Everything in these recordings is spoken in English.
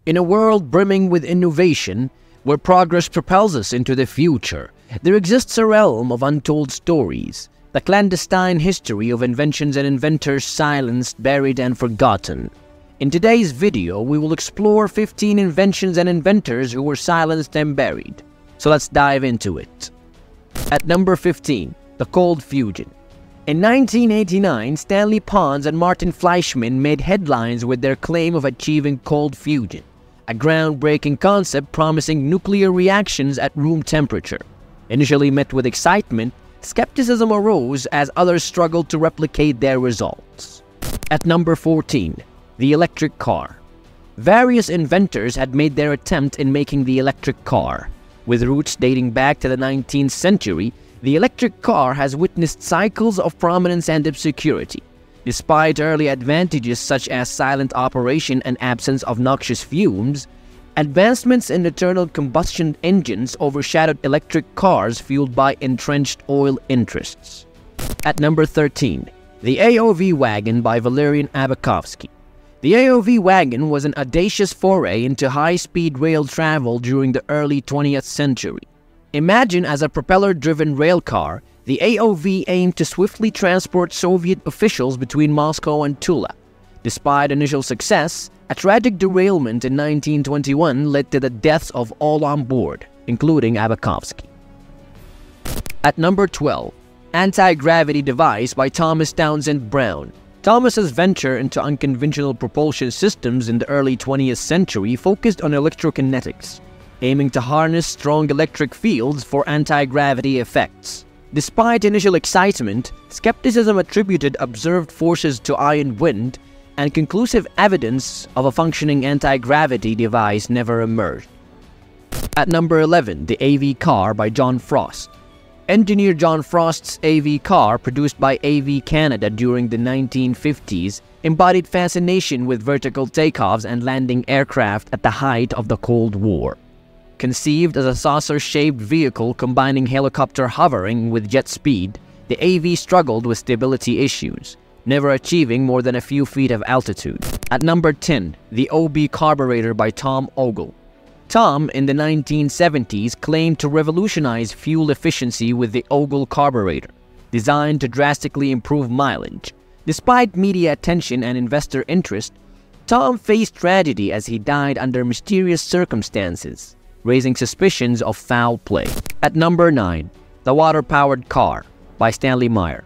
In a world brimming with innovation, where progress propels us into the future, there exists a realm of untold stories, the clandestine history of inventions and inventors silenced, buried, and forgotten. In today's video, we will explore 15 inventions and inventors who were silenced and buried. So let's dive into it. At number 15, the cold fusion. In 1989, Stanley Pons and Martin Fleischmann made headlines with their claim of achieving cold fusion, a groundbreaking concept promising nuclear reactions at room temperature. Initially met with excitement, skepticism arose as others struggled to replicate their results. At number 14, the electric car. Various inventors had made their attempt in making the electric car. With roots dating back to the 19th century, the electric car has witnessed cycles of prominence and obscurity. Despite early advantages such as silent operation and absence of noxious fumes, advancements in internal combustion engines overshadowed electric cars fueled by entrenched oil interests. At number 13, the AOV wagon by Valerian Abakovsky. The AOV wagon was an audacious foray into high-speed rail travel during the early 20th century. Imagined as a propeller-driven rail car, the AOV aimed to swiftly transport Soviet officials between Moscow and Tula. Despite initial success, a tragic derailment in 1921 led to the deaths of all on board, including Abakovsky. At number 12, anti-gravity device by Thomas Townsend Brown. Thomas's venture into unconventional propulsion systems in the early 20th century focused on electrokinetics, aiming to harness strong electric fields for anti-gravity effects. Despite initial excitement, skepticism attributed observed forces to iron wind, and conclusive evidence of a functioning anti-gravity device never emerged. At number 11, the AV car by John Frost. Engineer John Frost's AV car, produced by AV Canada during the 1950s, embodied fascination with vertical takeoffs and landing aircraft at the height of the Cold War. Conceived as a saucer-shaped vehicle combining helicopter hovering with jet speed, the AV struggled with stability issues, never achieving more than a few feet of altitude. At number 10, the OB carburetor by Tom Ogle. Tom, in the 1970s, claimed to revolutionize fuel efficiency with the Ogle carburetor, designed to drastically improve mileage. Despite media attention and investor interest, Tom faced tragedy as he died under mysterious circumstances, raising suspicions of foul play. At number 9, the water-powered car by Stanley Meyer.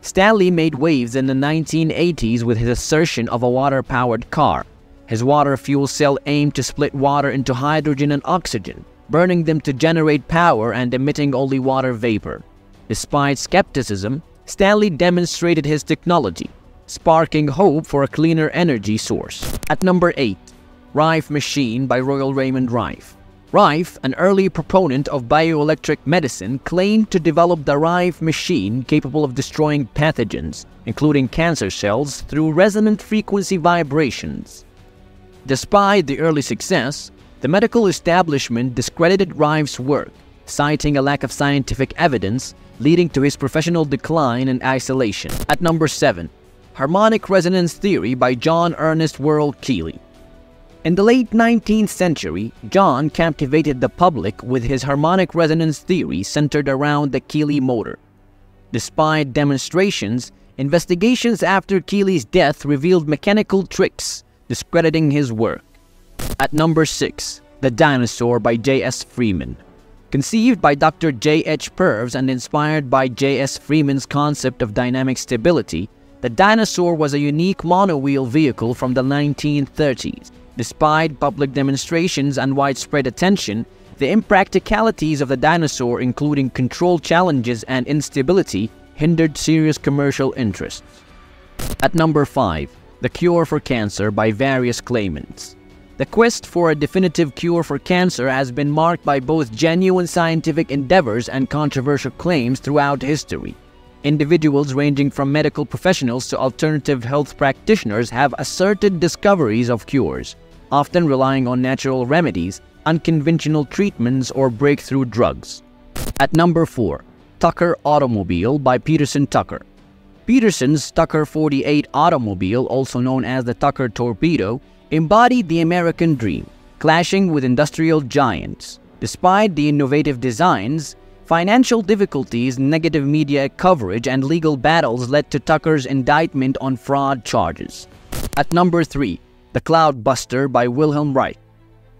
Stanley made waves in the 1980s with his assertion of a water-powered car. His water fuel cell aimed to split water into hydrogen and oxygen, burning them to generate power and emitting only water vapor. Despite skepticism, Stanley demonstrated his technology, sparking hope for a cleaner energy source. At number 8, Rife Machine by Royal Raymond Rife. Rife, an early proponent of bioelectric medicine, claimed to develop the Rife machine capable of destroying pathogens, including cancer cells, through resonant frequency vibrations. Despite the early success, the medical establishment discredited Rife's work, citing a lack of scientific evidence, leading to his professional decline and isolation. At number 7, Harmonic Resonance Theory by John Ernest Worrell Keely. In the late 19th century, John captivated the public with his harmonic resonance theory centered around the Keely motor. Despite demonstrations, investigations after Keely's death revealed mechanical tricks, discrediting his work. At number 6, The Dinosaur by J.S. Freeman. Conceived by Dr. J.H. Purves and inspired by J.S. Freeman's concept of dynamic stability, the Dinosaur was a unique monowheel vehicle from the 1930s. Despite public demonstrations and widespread attention, the impracticalities of the Dinosaur, including control challenges and instability, hindered serious commercial interests. At number 5, The Cure for Cancer by various claimants. The quest for a definitive cure for cancer has been marked by both genuine scientific endeavors and controversial claims throughout history. Individuals ranging from medical professionals to alternative health practitioners have asserted discoveries of cures, often relying on natural remedies, unconventional treatments, or breakthrough drugs. At number 4, Tucker Automobile by Peterson Tucker. Peterson's Tucker 48 automobile, also known as the Tucker Torpedo, embodied the American dream, clashing with industrial giants. Despite the innovative designs, financial difficulties, negative media coverage, and legal battles led to Tucker's indictment on fraud charges. At number 3, The Cloud Buster by Wilhelm Reich.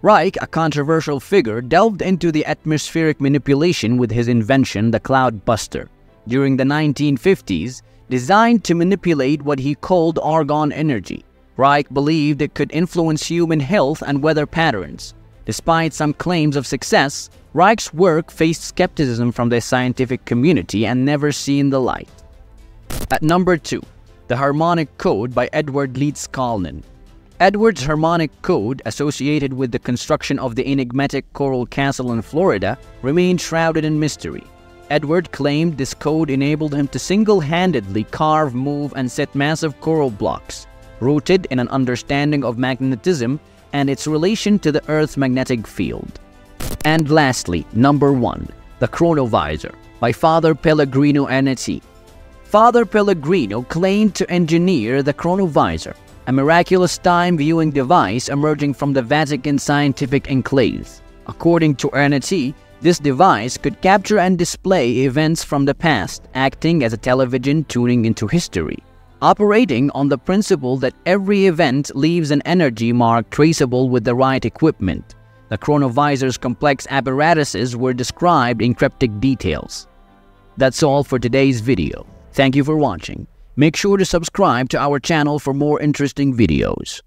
Reich, a controversial figure, delved into the atmospheric manipulation with his invention, the Cloud Buster, during the 1950s, designed to manipulate what he called argon energy. Reich believed it could influence human health and weather patterns. Despite some claims of success, Reich's work faced skepticism from the scientific community and never seen the light. At number 2, The Harmonic Code by Edward Leeds Kalnin. Edward's harmonic code, associated with the construction of the enigmatic Coral Castle in Florida, remained shrouded in mystery. Edward claimed this code enabled him to single-handedly carve, move, and set massive coral blocks, rooted in an understanding of magnetism and its relation to the Earth's magnetic field. And lastly, number 1, The Chronovisor by Father Pellegrino Ernetti. Father Pellegrino claimed to engineer the chronovisor, a miraculous time-viewing device emerging from the Vatican scientific enclaves. According to Ernetti, this device could capture and display events from the past, acting as a television tuning into history. Operating on the principle that every event leaves an energy mark traceable with the right equipment, the chronovisor's complex apparatuses were described in cryptic details. That's all for today's video. Thank you for watching. Make sure to subscribe to our channel for more interesting videos.